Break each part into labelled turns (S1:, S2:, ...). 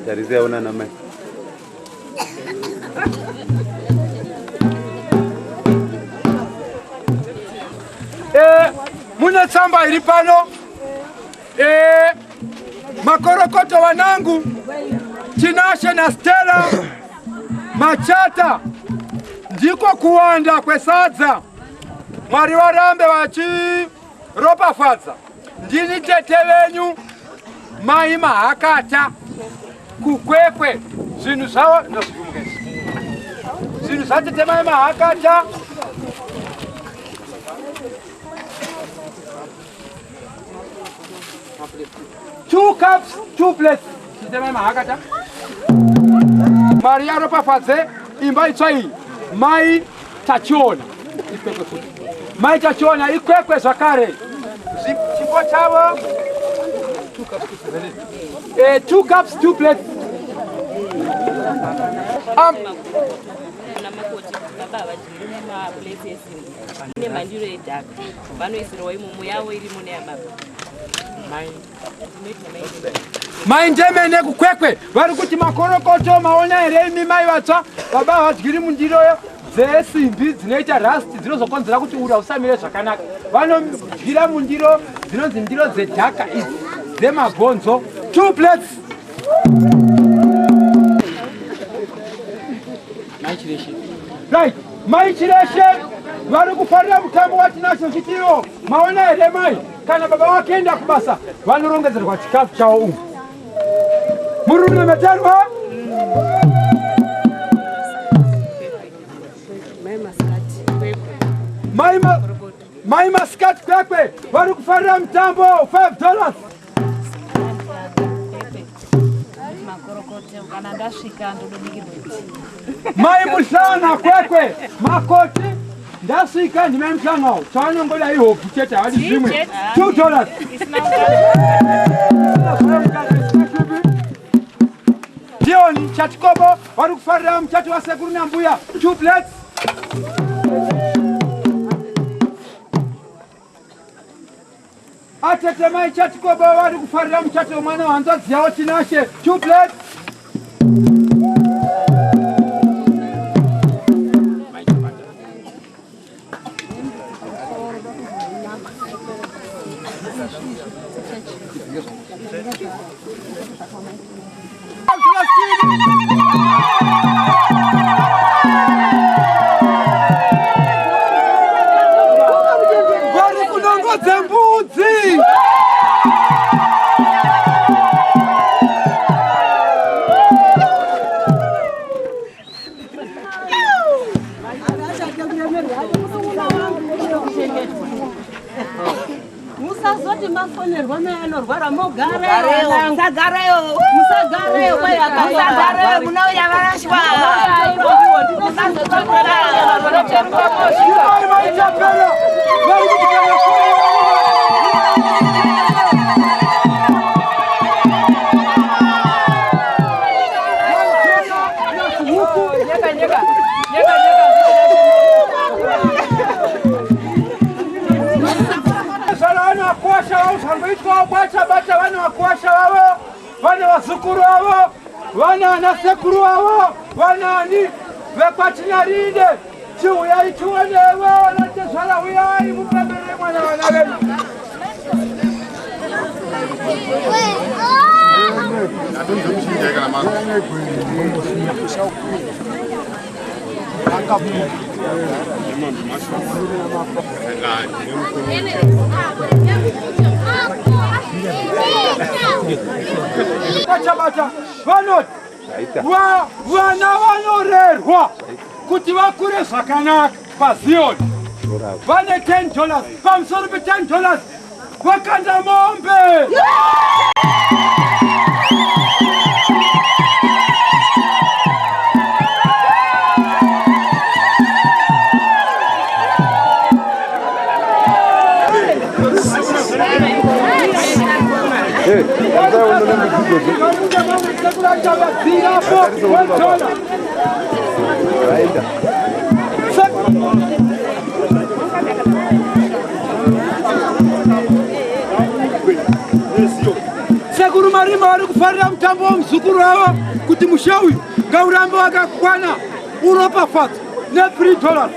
S1: Tarizia una na mai.
S2: Muna tsamba iri pano. Makorokoto wanangu. Tinashe na Stella. Machata. Ndiko kuwanda kwesadza. Mwari warambe wachi ropa fadza. Ndini tete wenyu. Maima hakata. Kukwekwe. Zinu sawa. Zinu sate te maima hakata. Two cups, 2 plates. Sistema mahakata. Maria ropa fadze. Imba ichai. Mai tachona. Mai tachona. Ikwekwe zakare. Chimbo chavo. 2 cups, 2 plates. Maindemene kukwekwe vari kuti makorokoto maona here imi mai vatsva baba vadyiri mundiro dzesimbi dzinoita rasti dzinozokonzera kuti ura usamire zvakanaka. Vanodyira mundiro dzinonzi ndiro dzedhaka idzi dzemabhonzo. 2 plates. Right, mai chireshe vari kufarira mutambo watinasho chitiwo maona here mai kana baba wakenda kubasa vanorongedzerwa chikafu chavo umu. Murume metarwa mai maskati kwekwe vari kufarira mutambo $5. Mai mushana kwekwe makoti ndasvika ndime mushanawo chavanongoda ihopu chete havadi zvimwe $2. Dioni Chatikobo vari kufarira muchato wasekuru nambuya. 2 plates. Atete mai Chatikobo vari kufarira muchato wemwana wahanzvadzi yavo Tinashe. 2 plates. Vari kunongodze mbudzi.
S3: Musazoti mafonerwa meanorwara mogareyo. Musagareyo. Musagareyo. Musagareyo. Munauya varashwa.
S2: Bata vana wakuwasha wavo, vana vazukuru wavo, vana anasekuru wavo, vana ani vekwatinarinde. Chiuyai chiwonewe vanatezvara uyai mupemberere mwana vana venu. Bata vanoti vana vanorerwa kuti vakure zvakanaka paZioni. Vane $10 pamusoro pe$10 vakanda mombe. Seguru marima vari kufarira mutambo womuzukuru wavo kuti mushe uyu ngaurambe wakakwana uropafadza ne$3.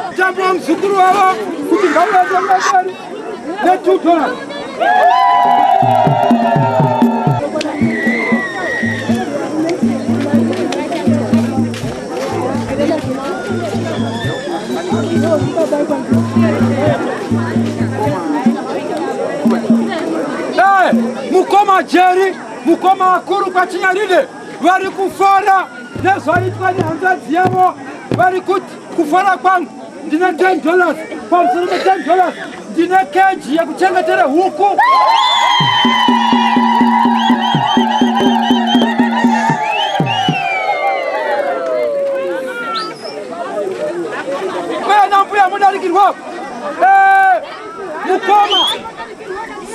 S2: Mutambo womuzukuru wavo kuti ngaurambe mberi ne$2. Mukoma Jori, mukoma akuru kwa Chinyaride, vari kufara nezvaitwa nehanzvadzi yavo, vari kuti kufara kwangu ndine $10, pamusoro pe$10 ndine keji yekuchengetera huku. Nambuya mudarikirwa mukoma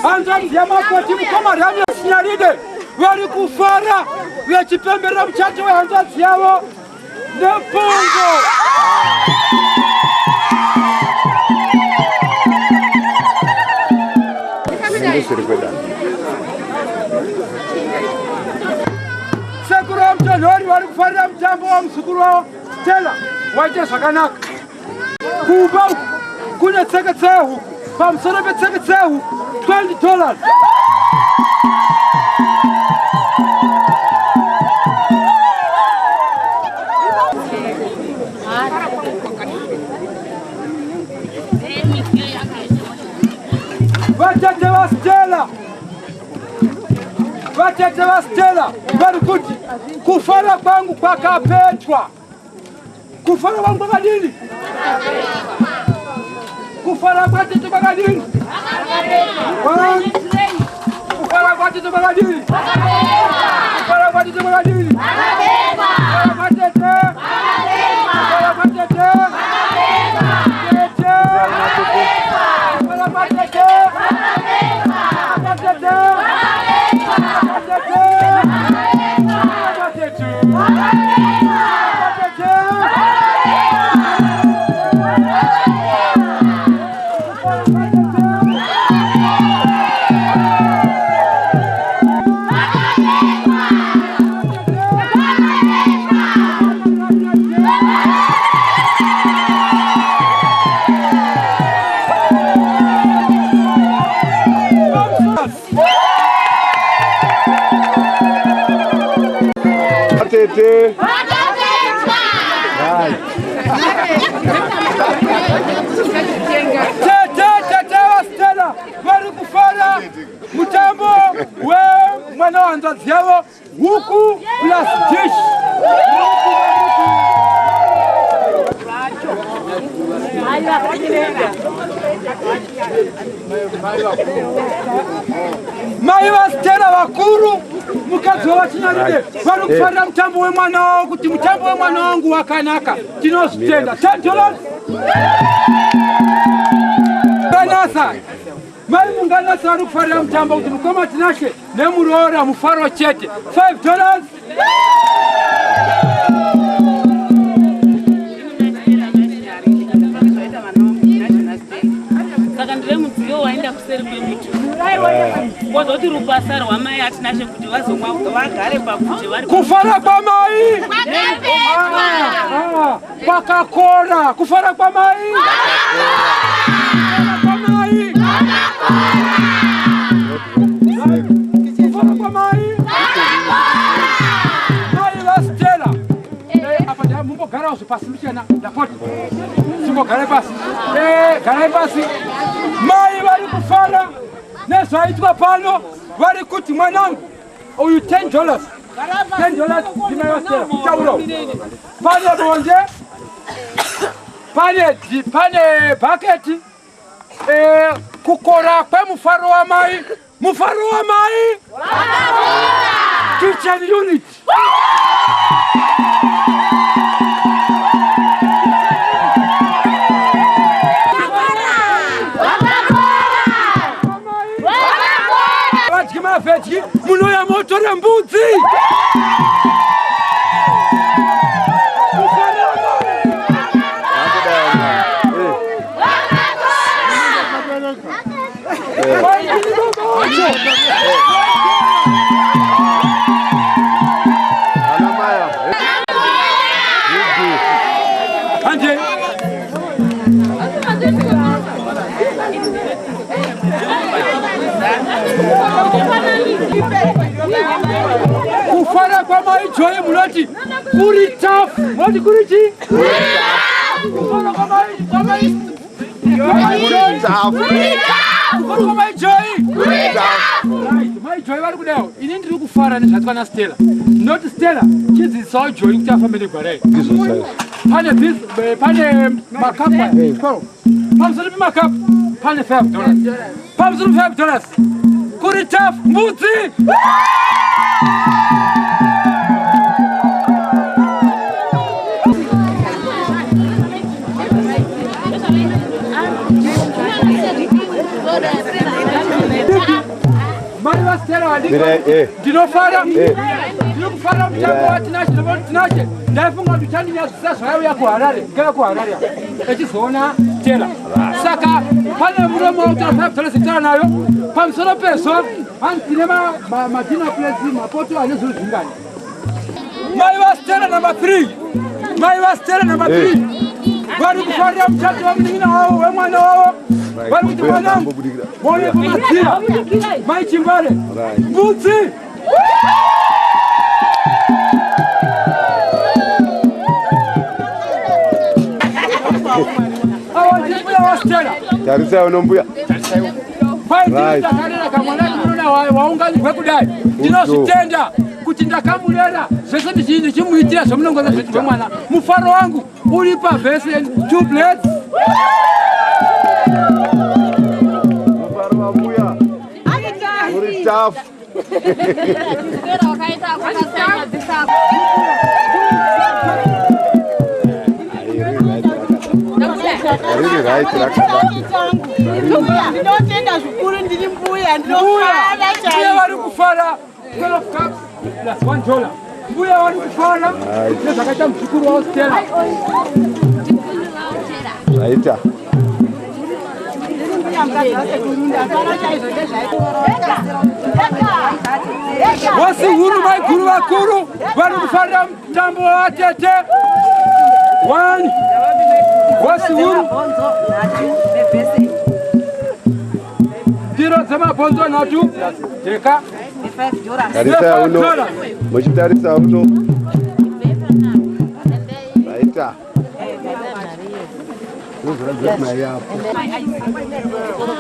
S2: hanzvadzi yamakoti mukoma rani Chinyaride vari kufara vachipemberera muchato wehanzvadzi yavo nepungo. Sekuru wamutonhori vari kufarira mutambo wamuzukuru wavo Stella waite zvakanaka. Kuba kune tseketse yehuku, pamusoro petseketse yehuku $20. Vatete va Stella vari kuti kufara kwangu kwakapetwa. Kufara kwangu kwakadini? Kufara kwatete kwakadini? Kufara kwatete kwakadini? Kufara kwatete kwakadini? Kufara kwatete? Kufara kwatete? Tete wa Stella vari kufara mutambo wemwana wahanzvadzi yavo huku plus dish. Mai va Stella vakuru mukadzi wavaChinyaride vari kufarira mutambo wemwana wavo kuti mutambo wemwana wangu wakanaka tinozvitenda. $10. Ganasa mai munganasa vari kufarira mutambo kuti mukoma tinashe nemuroora mufaro chete $5.
S3: Saka ndire mudziyo waenda kuseri kwemitu wozoti rupasa rwamai atinashe kuti vazomwa vagare pakuti vari
S2: kufara kwamai kwakakora. Kufara kwamai kufara kwamai mai va Stella apa ndamumbogarawo zvepasi muchena ndapota simbogare pasi garai pasi. Mai vari kufara nezvaitwa pano vari kuti mwanangu uyu $10 ndimai va Stella tauro pane bonje pane bhaketi kukora kwemufaro wamai. Mufaro wamai kitchen unit. Veggie munoya moto rembudzi. kufara kwa maijoyi munoti kuri tough. Munoti kuri chi? Kufara kwa maijoyi. Kufara kwa maijoyi. Maijoyi vari kudao. Ini ndiri kufara nezvatwa na Stella. Not Stella. Chizi saw joyi kuti afambele gwarai. Pane makapa. Pamsoro makapa. Pane $5. Pamsoro $5. Kuri tough mbudzi. Mari Stella wadiko. Dinofara. Dinofara mtambo watinache. Ndafunga tutani ya sasa hayo ya kuharare. Ngaya kuharare. Echizoona Stella. Saka pane muromo utafika $5 nayo. Pamsoro peso. Antinema madina place mapoto alizuru zingani. Mari Stella number 3. Mari Stella number 3. Wari kufaria mchato wa mningina wao, we mwana wao. Wari kuti mwanangu. Wone kumatia. Mai chimbare. Mbudzi. Awa njibula wa Stella.
S1: Tarisa unombuya.
S2: Right. Waunganyi kwekudai. Ndinozvitenda kuti ndakamurera zvese ndichinji chimuitira zvomunongoza zvetu vemwana. Mufaro wangu uri pavhesi 2 plates.
S1: Mufaro wabuya. Uri tough. Really right,
S4: ndinotenda zvikuru ndiri mbuya
S2: mbuya vari kufara $12 plus $1. Mbuya vari kufara nezvakaita muzukuru wavo Stella.
S1: Zvaita.
S2: Vosi huru maikuru vakuru vari kufarira mutambo wavatete. 1 vosi huru ndiro dzemabhonzo 3 jeka
S1: tarisa uno muchitarisa uno zvaita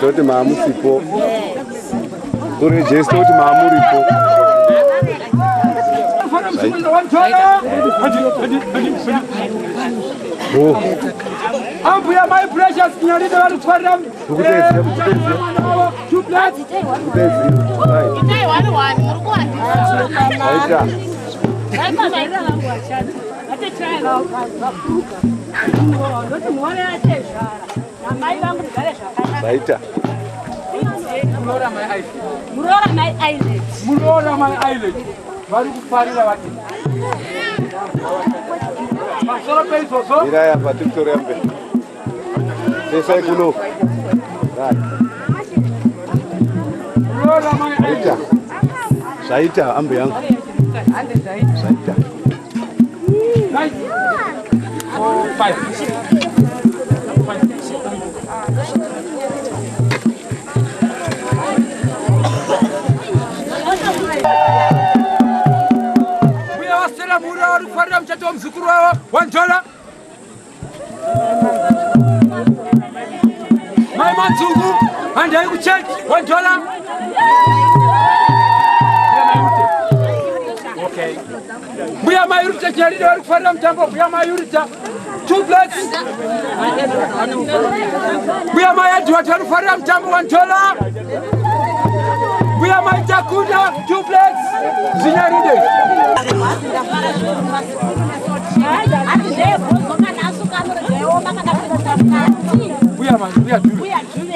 S1: toti maamusipo urejesti kuti maamuripo
S2: ambuya my precious nyaride vari kufarira Murora my island. Vari kufarira vati. Masoro peso so.
S1: Mira ya patito rembe. Esa ikuno.
S2: Murora my island.
S1: Saita ambe yangu. Saita.
S2: Nice. 5. Kufarira mchato wa mzukuru wao $1. Mai Manzungu handai kucheck $1. Okay. Buya mayurita jaride vari kufarira mutambo. Buya mayurita 2 plates. Buya mayadwa vari kufarira mutambo $1. Buya maitakunda 2 plates. Zinyaride.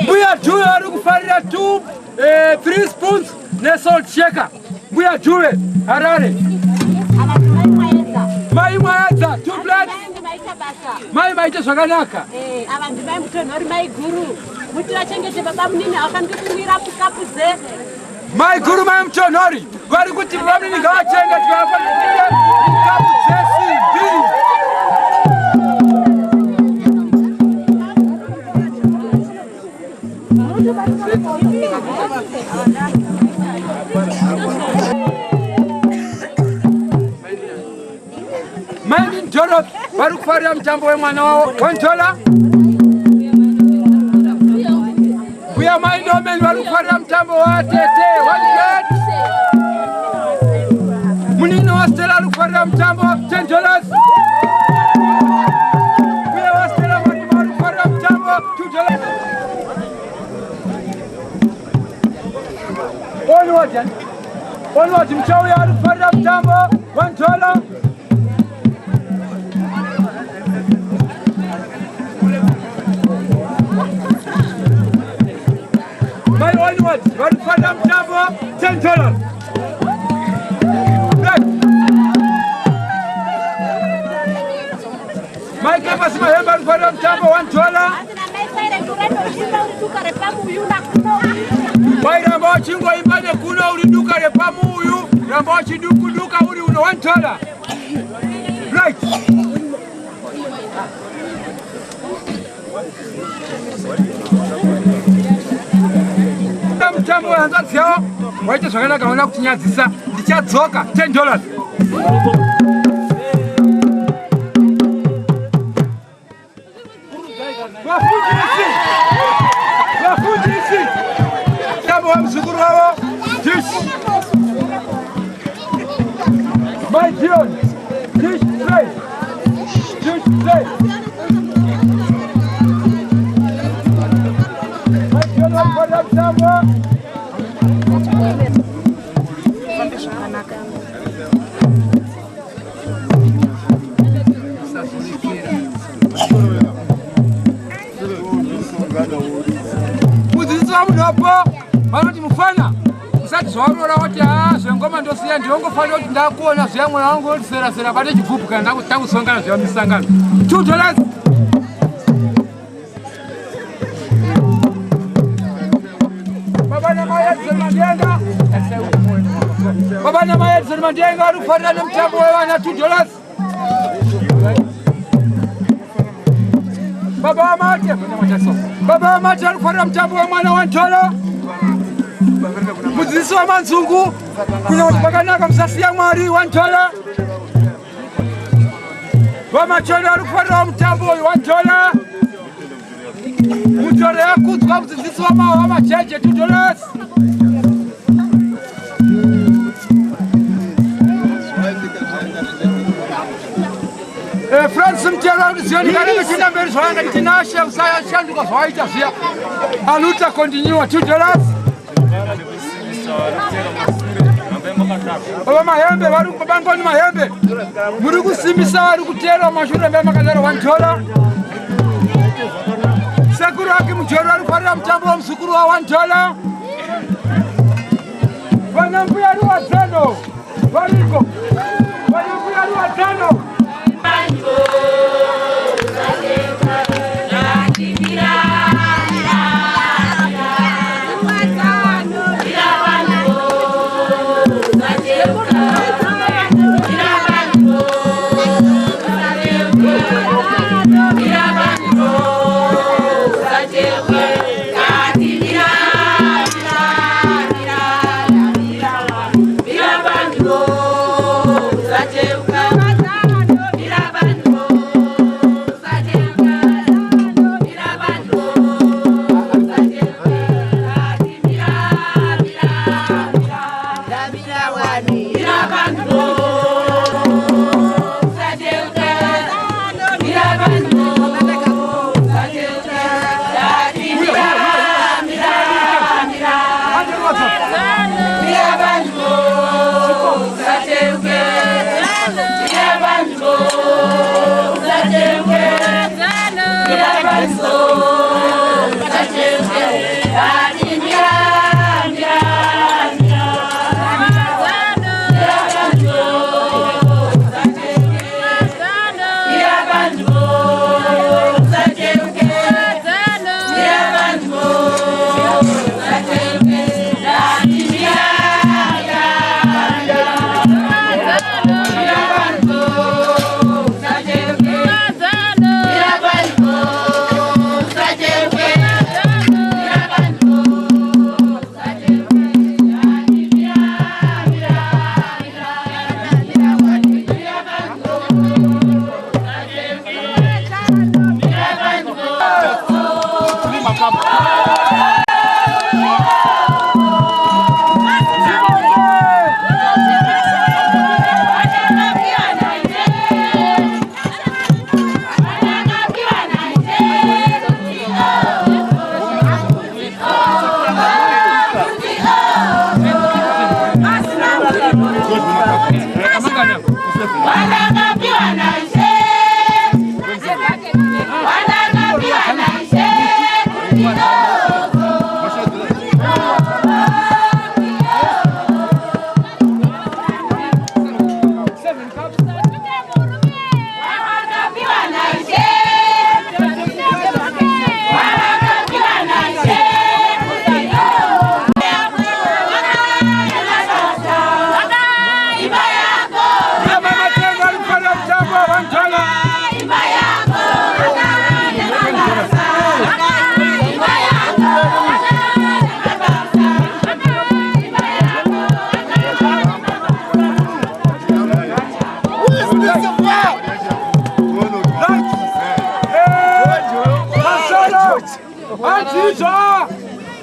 S2: Buya Juve ari kufarira 3 spoons nesalt shaker. Buya Juve Harare. Mai mwaedza 2 plates. Mai maite zvakanaka.
S4: Avanhu mai mutonhori mai guru. Muti vachengete baba munini akandikumira kukapuze.
S2: Mai guru mai mutonhori vari kuti baba munini ngavachengete vafanire kukapuze simbi. Joro vari kufarira mutambo wemwana wavo Wantola. Mbuya mai Ndomeni vari kufarira mutambo waTete Wanigad. Munini waStella ari kufarira mutambo $10. Mbuya waStella vari kufarira mutambo $2. Onward mchawi ari kufarira mutambo $1. My onward vari kufarira mutambo $10. My campus mahembe ari kufarira mutambo $1. Mai ramba wachingo imbane kuno uliduka repamuyu ramba wachidukuduka uri uno $1. Right. Mtambo hanzatsi yao waite zvakanaka vaona kutinyadzisa ndichatsoka $10. Vafundisi mtambo wa mzukuru wavo Dish My Dion Dish play My Dion wakwada mtambo mudzidzisi wamunopo vanoti mufana usati zvaurora kuti zvengoma ndosiya ndiongofanira kuti ndakuona zviya mwana wangu oti sera bate chibhubhu kana takusongana zviya misangano $2. Baba namai Edison Mandenga vari kufarira nemutambo wevana $2. Baba Amati ari kufarira mutambo wemwana Wantola. Mudzidzisi wamanzungu kunya kuti pakanaka musasiya Mwari Wantola. Vamachondo ari kufarira mutambo Wantola. Mutoro yakudzwa mudzidzisi wamajeje $2. Francis Mtero zioni karibu tina mbele zwanga itinashe usaya shanduka zwaita zia aluta continue $2. Baba mahembe vari kubangoni mahembe muri kusimbisa vari kutera mashure mbema kadaro $1. Sekuru wake Mjoro ari kufarira mutambo wa mzukuru wa $1. Vanambuya ari watano variko vanambuya ari watano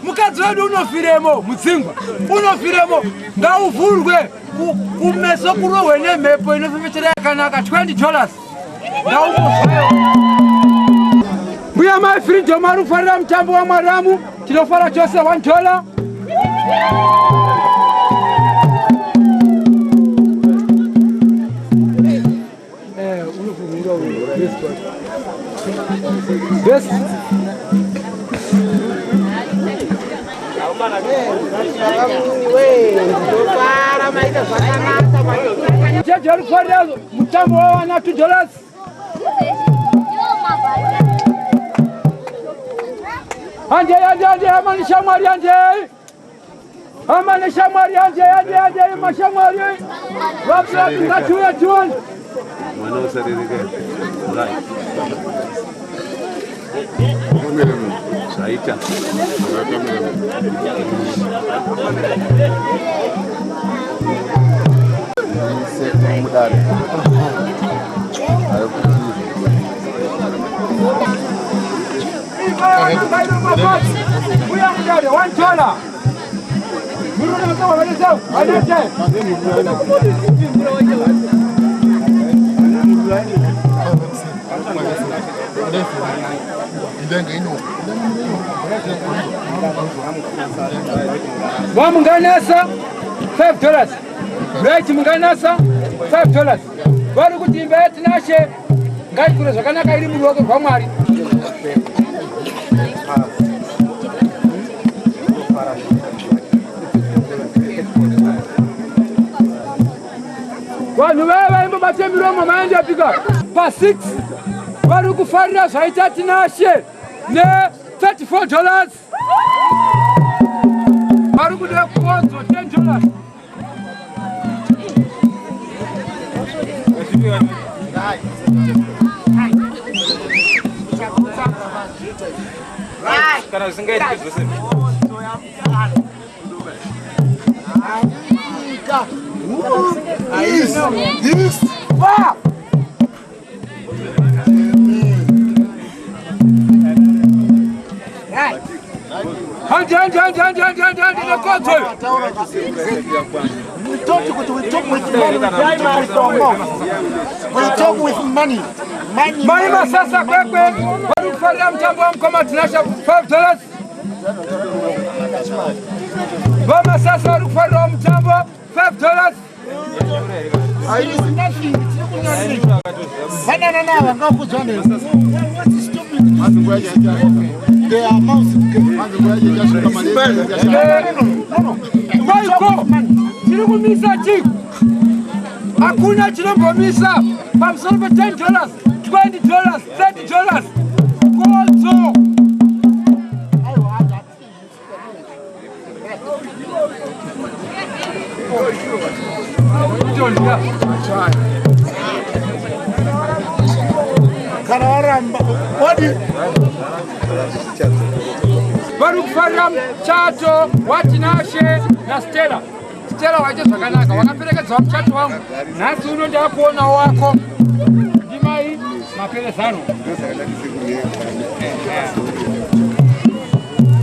S2: Mukadzwedu unofiremo mutsingwa unofiremo ngauvhurwe kumeso kurohwe nemhepo inofefetera yakanaka $20 mbuya mai Freedom ari kufarira mutambo waMwaramu tinofara chose $1 Yes. Jaji alikuwa mtambo wa na $2. Anje amani shamari anje. Amani shamari anje mashamari. Wapla tunachua tuon.
S1: Mwana saririke. Saita.
S2: Wamunganasa $5. Right munganasa $5. Vari kuti imba yatinashe ngaikure zvakanaka iri muruoko rwaMwari. Vanhu vaya vaimbobate miromo maenda pika pa6 vari kufarira zvaita tinashe ne$34. Vari kuda kuodzwa $10. Kana usingaiti kuzvose. This. Wow. Hanji, the control.
S5: We talk with money. We talk with money.
S2: Money masasa kwekwe. Wari kufarira mtambo wa mkoma tinasha $5. Vama sasa wari kufarira mtambo $5.
S5: It is nothing. They are mouse.
S2: Chirikumisa chiku. Hakuna chinombomisa. Pamusoro $10, $20, $30. Kodzo. Vari kufarira muchato watinashe naStella. Stella waite zvakanaka wakaperekedza muchato wangu. Nhasi uno ndakuona wako. Ndimai maperezano.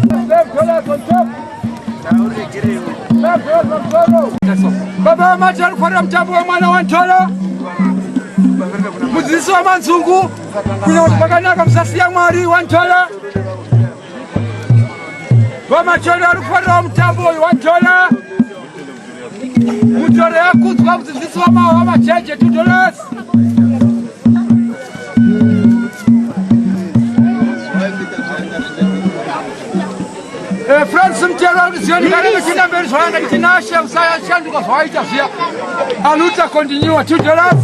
S2: $5 on top. Baba vamati vari kufarira mutambo wemwana waNtolo. Mudzidzisi wamanzungu kunya kuti pakanaka musasiya Mwari waNtolo. Vamachona vari kufarira mutambo waNtolo. Mutoro yakudzwa mudzidzisi wamacheche $2. Mutolasi mtero zioni karibu china mbele swanga tinasha usaya shanduka swaita sia. Aluta continue $2.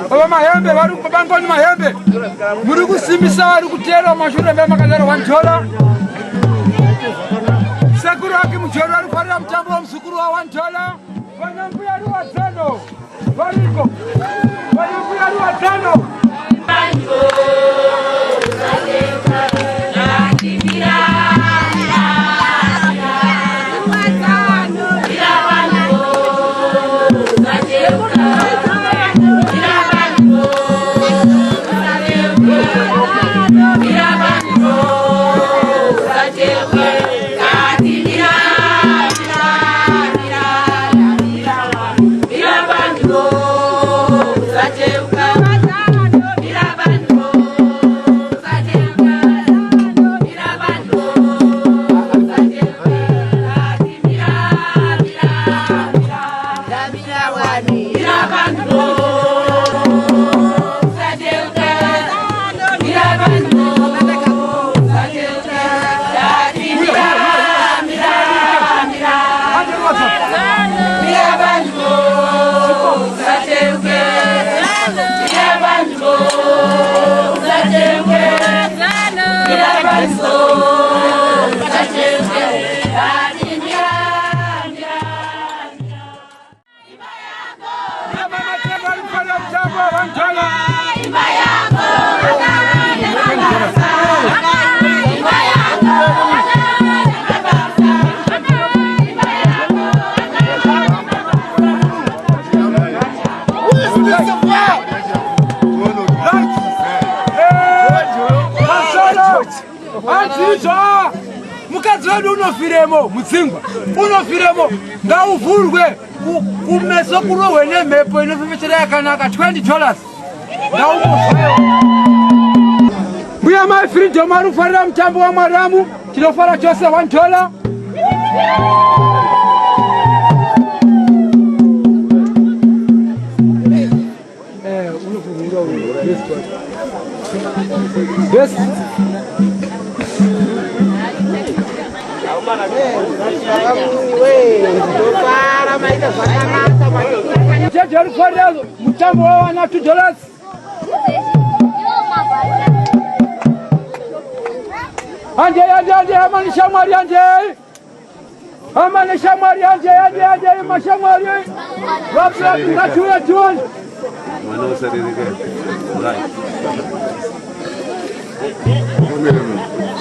S2: Baba mahembe bari kubangoni mahembe. Muri kusimisa bari kutera amashure mbema kazara $1. Sakuru aki mchoro ari farira mtambo wa msukuru wa $1. Wanambuya ari watano. Bariko. Wanambuya ari watano. Mukadzwedu unofiremo mutsingwa unofiremo ngauvhurwe kumeso kurohwe nemhepo inofefetera yakanaka $20 ngaumozvayo. Mbuya mai Freedom ari kufarira mutambo wa Mwaramu tinofara chose $1. Yes. Jari farira mutambo wa $2. Anje amani shamwari anje. Amani shamwari anje mashamwari. Wapsa tunachua tuone.
S1: Waniso right.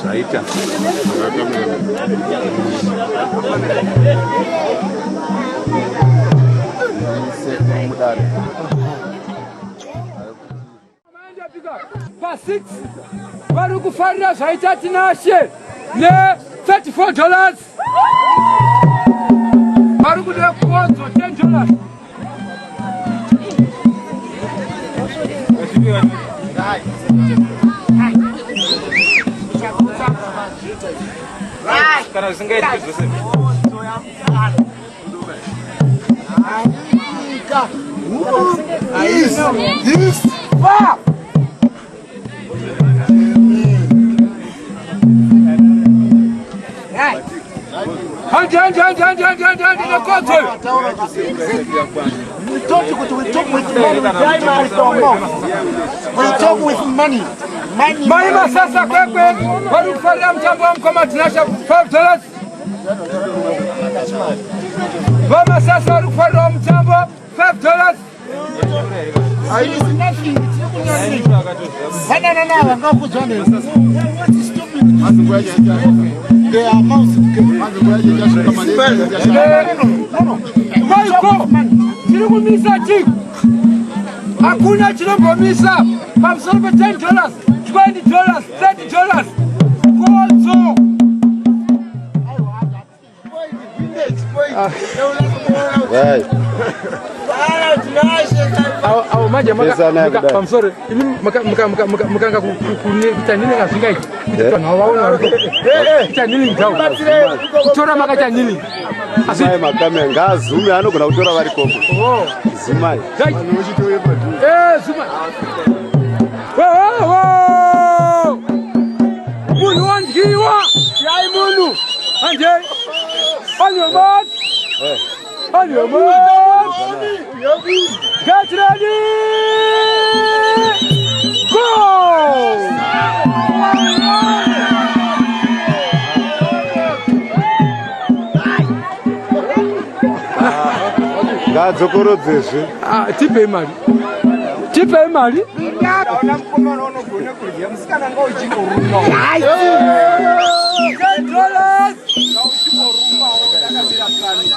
S1: Saita.
S2: For 6 bari kufarira zvaita tinashe ne $34. Bari kude kuodzo $10.
S6: Kana usingaiti kuzose.
S5: This. We talk with money.
S2: Maima sasa kwekwe bari kufarira mtambo wa mkoma tinasha $5. Mama sasa bari kufarira mtambo $5.
S5: It is nothing. They are mouse.
S2: Chirikumisa chiku. Hakuna chinombomisa. Pamusoro pe $10, $20, $30. Kodzo.
S1: Right.
S2: Au maji I'm sorry. Mkanga kutanini ngasingai. Na waona waliko. Tanini ngao. Kutora makacha nini?
S1: Asai makame ngazi ume anogona kutora vari koko.
S2: Oh,
S1: Zimai.
S2: Zimai. Wo. Munu wanjiwa. Yai munu. Anje. On your mark. On your mark. Get ready. Go.
S1: Gadzokoro dzeshe.
S2: Tipe mali. Tipe mali.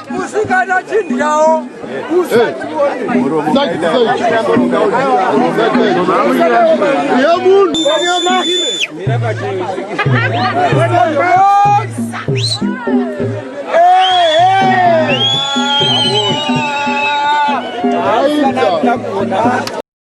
S2: Musikana chini yao.